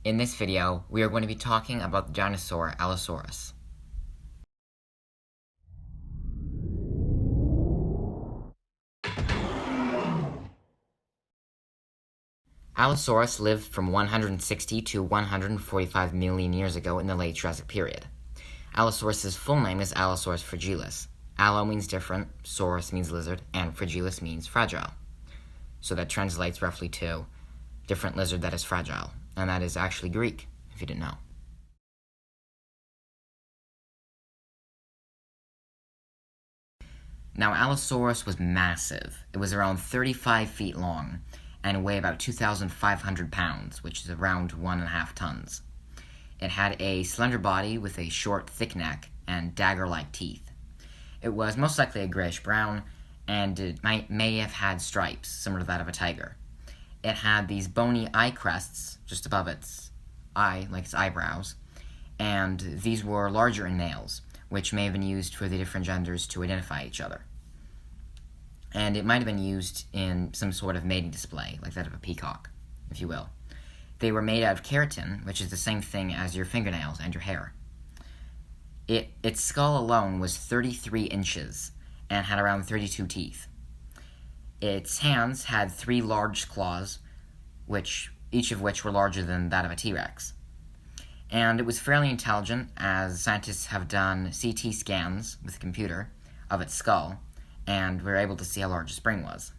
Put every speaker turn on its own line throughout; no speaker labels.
In this video, we are going to be talking about the dinosaur Allosaurus. Allosaurus lived from 160 to 145 million years ago in the late Jurassic period. Allosaurus's full name is Allosaurus fragilis. Allo means different, saurus means lizard, and fragilis means fragile. So that translates roughly to different lizard that is fragile, and that is actually Greek, if you didn't know. Now, Allosaurus was massive. It was around 35 feet long and weighed about 2,500 pounds, which is around 1.5 tons. It had a slender body with a short, thick neck and dagger-like teeth. It was most likely a grayish-brown, and it may have had stripes, similar to that of a tiger. It had these bony eye crests just above its eye, like its eyebrows, and these were larger in males, which may have been used for the different genders to identify each other. And it might have been used in some sort of mating display, like that of a peacock, if you will. They were made out of keratin, which is the same thing as your fingernails and your hair. Its skull alone was 33 inches and had around 32 teeth. Its hands had 3 large claws, each of which were larger than that of a T-Rex. And it was fairly intelligent, as scientists have done CT scans with a computer of its skull, and were able to see how large its brain was.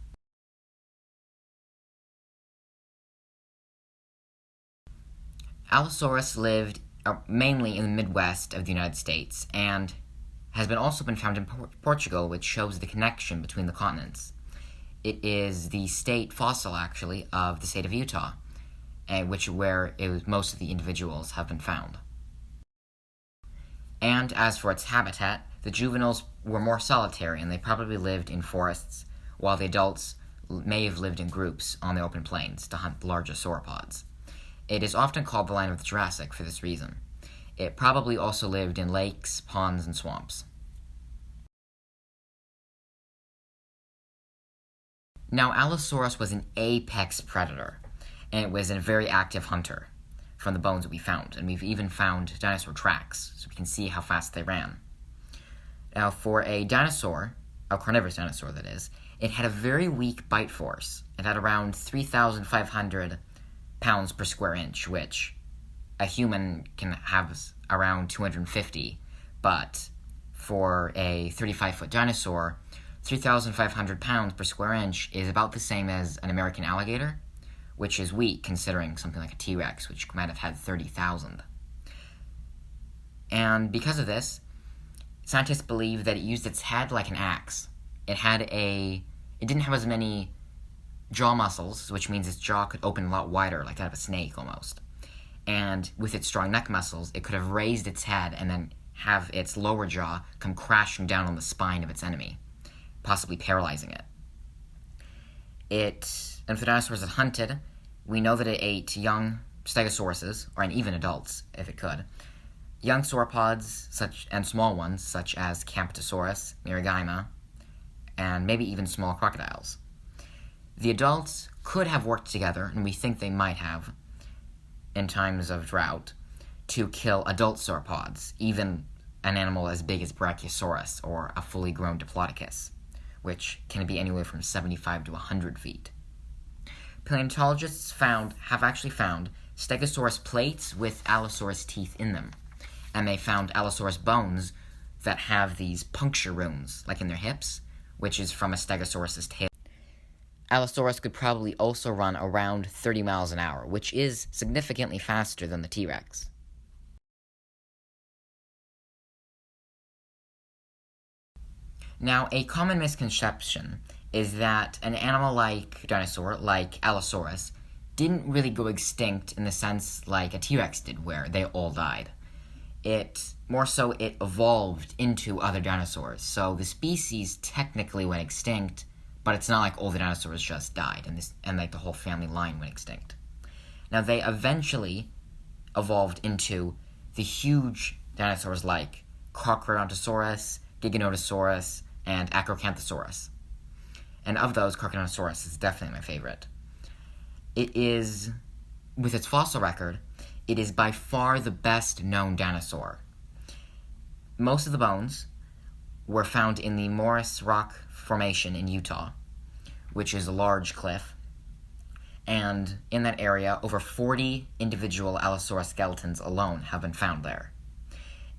Allosaurus lived mainly in the Midwest of the United States, and has also been found in Portugal, which shows the connection between the continents. It is the state fossil, actually, of the state of Utah, where most of the individuals have been found. And as for its habitat, the juveniles were more solitary, and they probably lived in forests, while the adults may have lived in groups on the open plains to hunt larger sauropods. It is often called the line of the Jurassic for this reason. It probably also lived in lakes, ponds, and swamps. Now, Allosaurus was an apex predator, and it was a very active hunter from the bones that we found, and we've even found dinosaur tracks, so we can see how fast they ran. Now, for a dinosaur, a carnivorous dinosaur that is, it had a very weak bite force. It had around 3,500 pounds per square inch, which a human can have around 250, but for a 35-foot dinosaur, 3,500 pounds per square inch is about the same as an American alligator, which is weak considering something like a T-Rex, which might have had 30,000. And because of this, scientists believe that it used its head like an axe. It didn't have as many jaw muscles, which means its jaw could open a lot wider, like that of a snake almost. And with its strong neck muscles, it could have raised its head and then have its lower jaw come crashing down on the spine of its enemy, possibly paralyzing it. And if the dinosaurs had hunted, we know that it ate young stegosauruses, and even adults, if it could, young sauropods and small ones, such as Camptosaurus, Miragyma, and maybe even small crocodiles. The adults could have worked together, and we think they might have, in times of drought, to kill adult sauropods, even an animal as big as Brachiosaurus or a fully grown Diplodocus, which can be anywhere from 75 to 100 feet. Paleontologists have actually found Stegosaurus plates with Allosaurus teeth in them, and they found Allosaurus bones that have these puncture wounds, like in their hips, which is from a Stegosaurus's tail. Allosaurus could probably also run around 30 miles an hour, which is significantly faster than the T-Rex. Now, a common misconception is that an animal like dinosaur, like Allosaurus, didn't really go extinct in the sense like a T-Rex did, where they all died. It evolved into other dinosaurs, so the species technically went extinct, but it's not like all the dinosaurs just died and like the whole family line went extinct. Now, they eventually evolved into the huge dinosaurs like Carcharodontosaurus, Giganotosaurus, and Acrocanthosaurus. And of those, Carcharodontosaurus is definitely my favorite. With its fossil record, it is by far the best known dinosaur. Most of the bones were found in the Morris Rock Formation in Utah, which is a large cliff. And in that area, over 40 individual Allosaurus skeletons alone have been found there.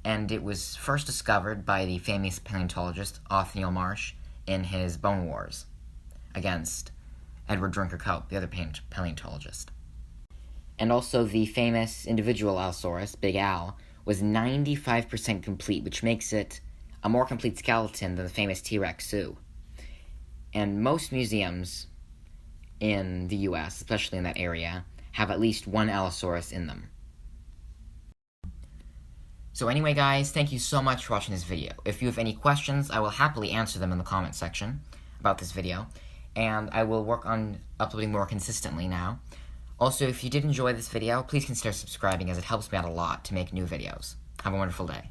And it was first discovered by the famous paleontologist Othniel Marsh in his Bone Wars against Edward Drinker Cope, the other paleontologist. And also the famous individual Allosaurus, Big Al, was 95% complete, which makes it a more complete skeleton than the famous T-Rex Sue. And most museums in the US, especially in that area, have at least one Allosaurus in them. So anyway, guys, thank you so much for watching this video. If you have any questions, I will happily answer them in the comment section about this video, and I will work on uploading more consistently now. Also, if you did enjoy this video, please consider subscribing, as it helps me out a lot to make new videos. Have a wonderful day.